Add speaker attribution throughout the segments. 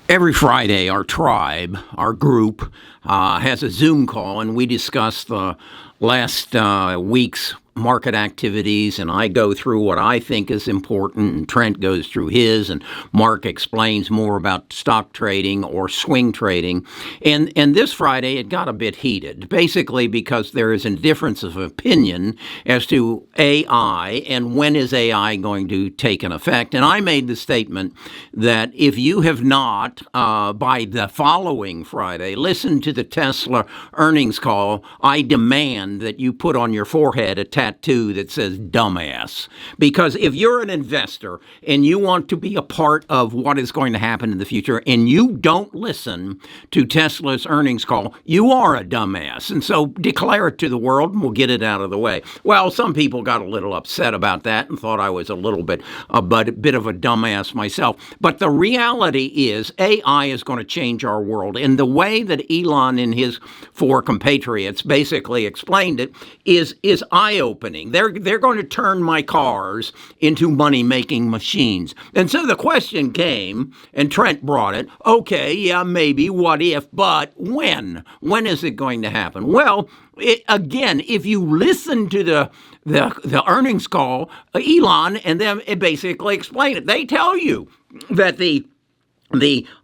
Speaker 1: Every Friday, our tribe, our group, has a Zoom call, and we discuss the last week's market activities, and I go through what I think is important, and Trent goes through his, and Mark explains more about stock trading or swing trading. And this Friday, it got a bit heated, basically because there is a difference of opinion as to AI and when is AI going to take an effect. And I made the statement that if you have not, by the following Friday, listened to the Tesla earnings call, I demand that you put on your forehead a tattoo that says dumbass. Because if you're an investor and you want to be a part of what is going to happen in the future and you don't listen to Tesla's earnings call, you are a dumbass. And so declare it to the world and we'll get it out of the way. Well, some people got a little upset about that and thought I was a bit of a dumbass myself. But the reality is AI is going to change our world. And the way that Elon and his four compatriots basically explained it is eye-opening. They're going to turn my cars into money-making machines. And so the question came, and Trent brought it, okay, yeah, maybe, what if, but when? When is it going to happen? Well, again, if you listen to the earnings call, Elon and them basically explain it. They tell you that the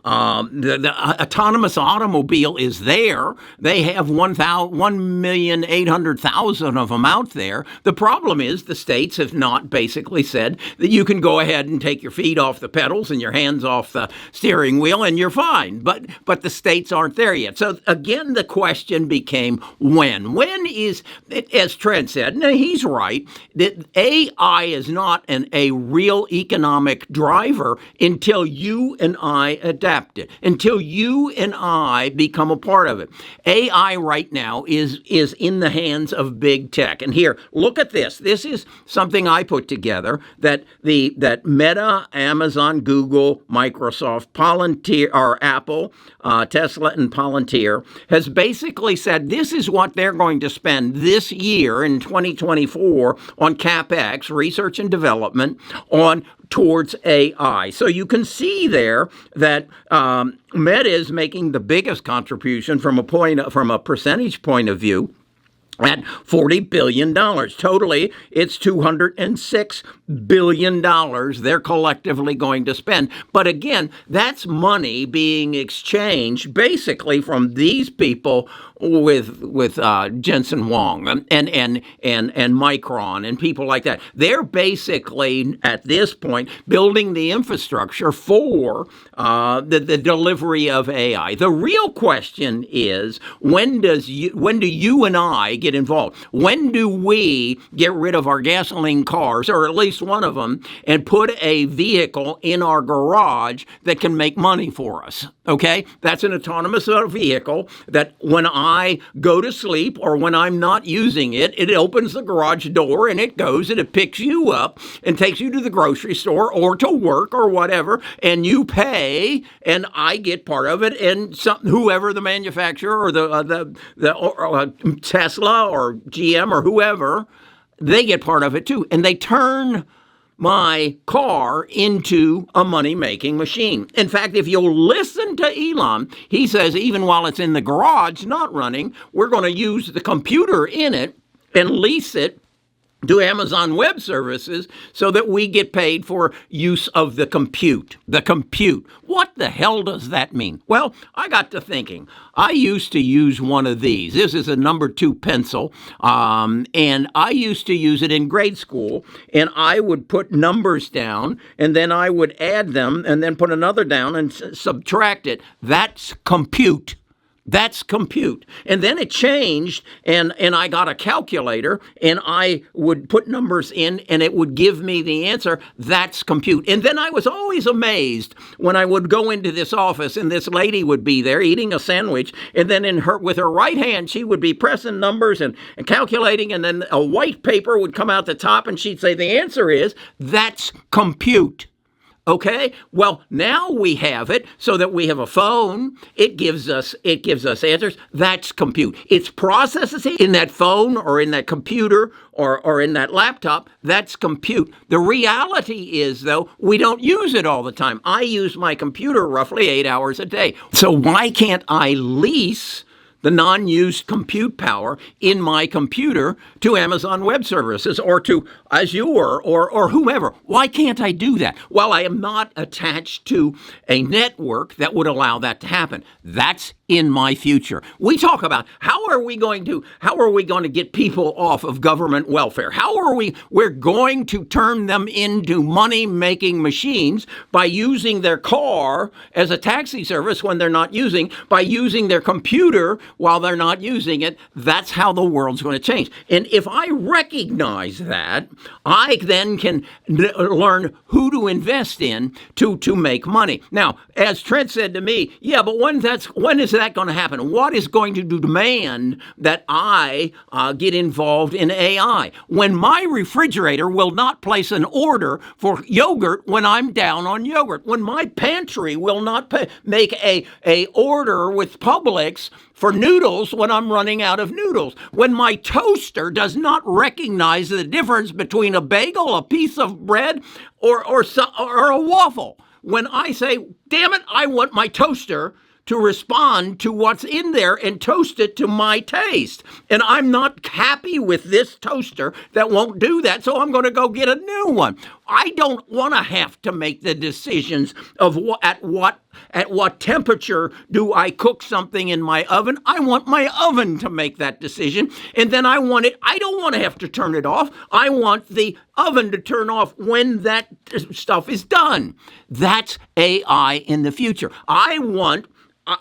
Speaker 1: autonomous automobile is there. They have 1,800,000 of them out there. The problem is the states have not basically said that you can go ahead and take your feet off the pedals and your hands off the steering wheel and you're fine. But the states aren't there yet. So again, the question became when. When is, as Trent said, and he's right, that AI is not a real economic driver until you and I adapt it, until you and I become a part of it. AI right now is in the hands of big tech. And here, look at this. This is something I put together that Meta, Amazon, Google, Microsoft, Palantir, or Apple, Tesla, and Palantir has basically said this is what they're going to spend this year in 2024 on CapEx, research and development, towards AI. So you can see there that Meta is making the biggest contribution from a percentage point of view at $40 billion. Totally, it's $206 billion they're collectively going to spend. But again, that's money being exchanged basically from these people with Jensen Huang and Micron and people like that. They're basically, at this point, building the infrastructure for the delivery of AI. The real question is, when do you and I get involved? When do we get rid of our gasoline cars, or at least one of them, and put a vehicle in our garage that can make money for us? Okay? That's an autonomous vehicle that when I go to sleep or when I'm not using it, it opens the garage door and it goes and it picks you up and takes you to the grocery store or to work or whatever, and you pay and I get part of it, and whoever the manufacturer or the Tesla or GM or whoever, they get part of it too. And they turn my car into a money-making machine. In fact, if you'll listen to Elon, he says even while it's in the garage not running, we're going to use the computer in it and lease it to Amazon Web Services so that we get paid for use of the compute. The compute. What the hell does that mean? Well, I got to thinking. I used to use one of these. This is a number 2 pencil, and I used to use it in grade school, and I would put numbers down, and then I would add them, and then put another down and subtract it. That's compute. That's compute. And then it changed, and I got a calculator, and I would put numbers in, and it would give me the answer. That's compute. And then I was always amazed when I would go into this office, and this lady would be there eating a sandwich, and then with her right hand, she would be pressing numbers and calculating, and then a white paper would come out the top, and she'd say, the answer is, that's compute. Okay. Well, now we have it so that we have a phone. It gives us answers. That's compute. It's processing in that phone or in that computer or in that laptop. That's compute. The reality is, though, we don't use it all the time. I use my computer roughly 8 hours a day. So why can't I lease the non-used compute power in my computer to Amazon Web Services or to Azure or whomever? Why can't I do that? Well, I am not attached to a network that would allow that to happen. That's in my future. We talk about how are we going to get people off of government welfare? We're going to turn them into money-making machines by using their car as a taxi service when they're not by using their computer while they're not using it. That's how the world's going to change. And if I recognize that, I then can learn who to invest in to make money. Now, as Trent said to me, yeah, but when is that going to happen? What is going to demand that I get involved in AI? When my refrigerator will not place an order for yogurt when I'm down on yogurt. When my pantry will not make a order with Publix for noodles when I'm running out of noodles. When my toaster does not recognize the difference between a bagel, a piece of bread, or a waffle. When I say, damn it, I want my toaster to respond to what's in there and toast it to my taste. And I'm not happy with this toaster that won't do that, so I'm going to go get a new one. I don't want to have to make the decisions of at what temperature do I cook something in my oven. I want my oven to make that decision, and then I don't want to have to turn it off. I want the oven to turn off when that stuff is done. That's AI in the future.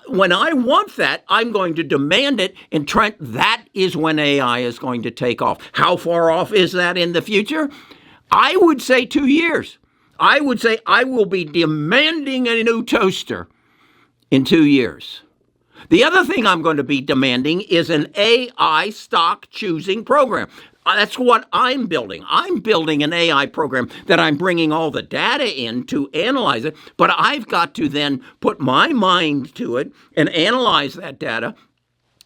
Speaker 1: When I want that, I'm going to demand it. And Trent, that is when AI is going to take off. How far off is that in the future? I would say 2 years. I would say I will be demanding a new toaster in 2 years. The other thing I'm going to be demanding is an AI stock choosing program. That's what I'm building. I'm building an AI program that I'm bringing all the data in to analyze it, but I've got to then put my mind to it and analyze that data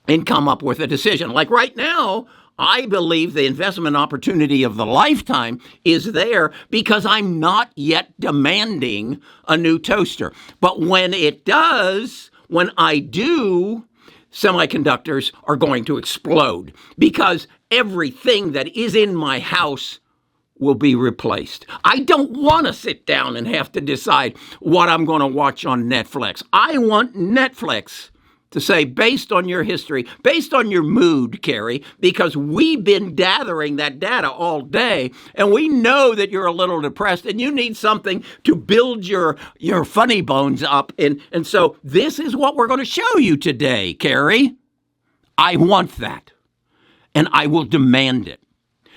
Speaker 1: and come up with a decision. Like right now, I believe the investment opportunity of the lifetime is there because I'm not yet demanding a new toaster. But when I do, semiconductors are going to explode because everything that is in my house will be replaced. I don't want to sit down and have to decide what I'm going to watch on Netflix. I want Netflix to say, based on your history, based on your mood, Kerry, because we've been gathering that data all day, and we know that you're a little depressed and you need something to build your funny bones up. And so this is what we're going to show you today, Kerry. I want that, and I will demand it.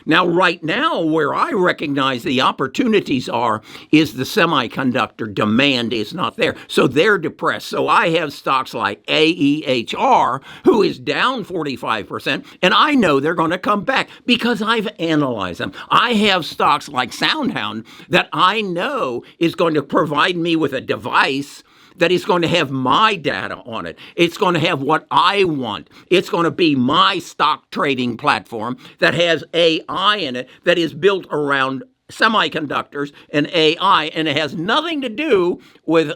Speaker 1: Now, right now, where I recognize the opportunities is the semiconductor demand is not there. So they're depressed. So I have stocks like AEHR, who is down 45%, and I know they're going to come back because I've analyzed them. I have stocks like SoundHound that I know is going to provide me with a device that is going to have my data on it. It's going to have what I want. It's going to be my stock trading platform that has AI in it that is built around semiconductors and AI, and it has nothing to do with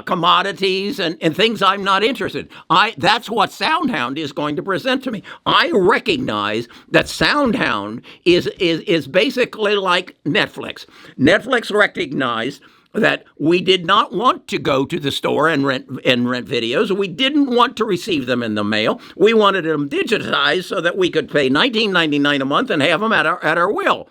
Speaker 1: commodities and things I'm not interested in. That's what SoundHound is going to present to me. I recognize that SoundHound is basically like Netflix. Netflix recognized that we did not want to go to the store and rent videos. We didn't want to receive them in the mail. We wanted them digitized so that we could pay $19.99 a month and have them at our will.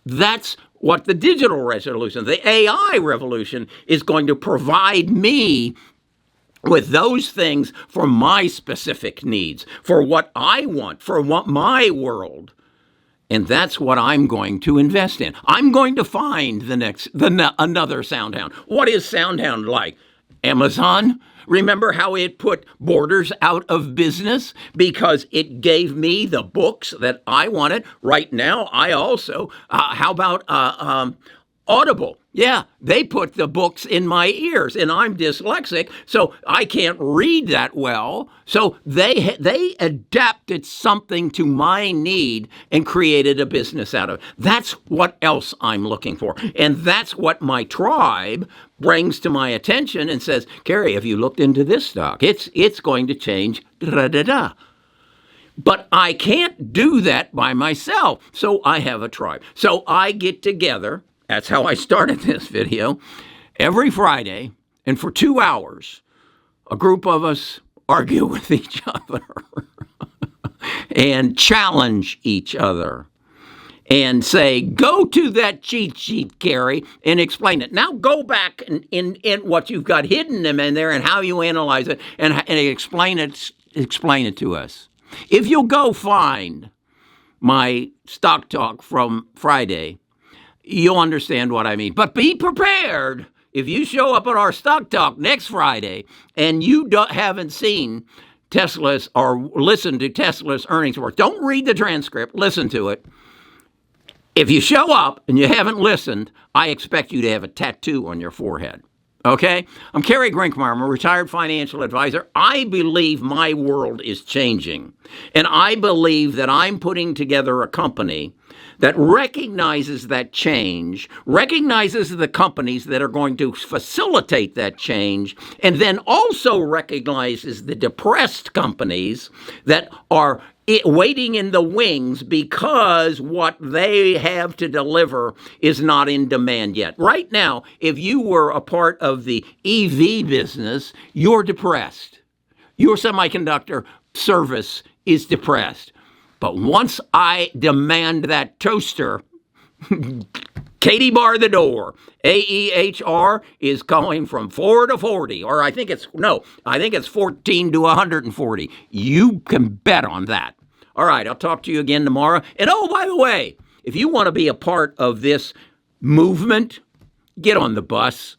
Speaker 1: That's what the digital revolution, the AI revolution, is going to provide me with those things for my specific needs, for what I want, for what my world. And that's what I'm going to invest in. I'm going to find another SoundHound. What is SoundHound like? Amazon? Remember how it put Borders out of business because it gave me the books that I wanted? Right now, I also, how about Audible? Yeah, they put the books in my ears, and I'm dyslexic, so I can't read that well. So they adapted something to my need and created a business out of it. That's what else I'm looking for, and that's what my tribe brings to my attention and says, Kerry, have you looked into this stock? It's going to change. Da da da. But I can't do that by myself, so I have a tribe. So I get together. That's how I started this video. Every Friday, and for 2 hours, a group of us argue with each other and challenge each other and say, go to that cheat sheet, Kerry, and explain it. Now go back in what you've got hidden in there and how you analyze it and explain it to us. If you'll go find my stock talk from Friday, you'll understand what I mean. But be prepared if you show up at our stock talk next Friday and you haven't seen Tesla's or listened to Tesla's earnings report. Don't read the transcript. Listen to it. If you show up and you haven't listened, I expect you to have a tattoo on your forehead. Okay? I'm Kerry Grinkmeyer. I'm a retired financial advisor. I believe my world is changing. And I believe that I'm putting together a company that recognizes that change, recognizes the companies that are going to facilitate that change, and then also recognizes the depressed companies that are waiting in the wings because what they have to deliver is not in demand yet. Right now, if you were a part of the EV business, you're depressed. Your semiconductor service is depressed. But once I demand that toaster, Katie bar the door. AEHR is going from 4 to 40, or I think it's 14 to 140. You can bet on that. All right, I'll talk to you again tomorrow. And oh, by the way, if you want to be a part of this movement, get on the bus.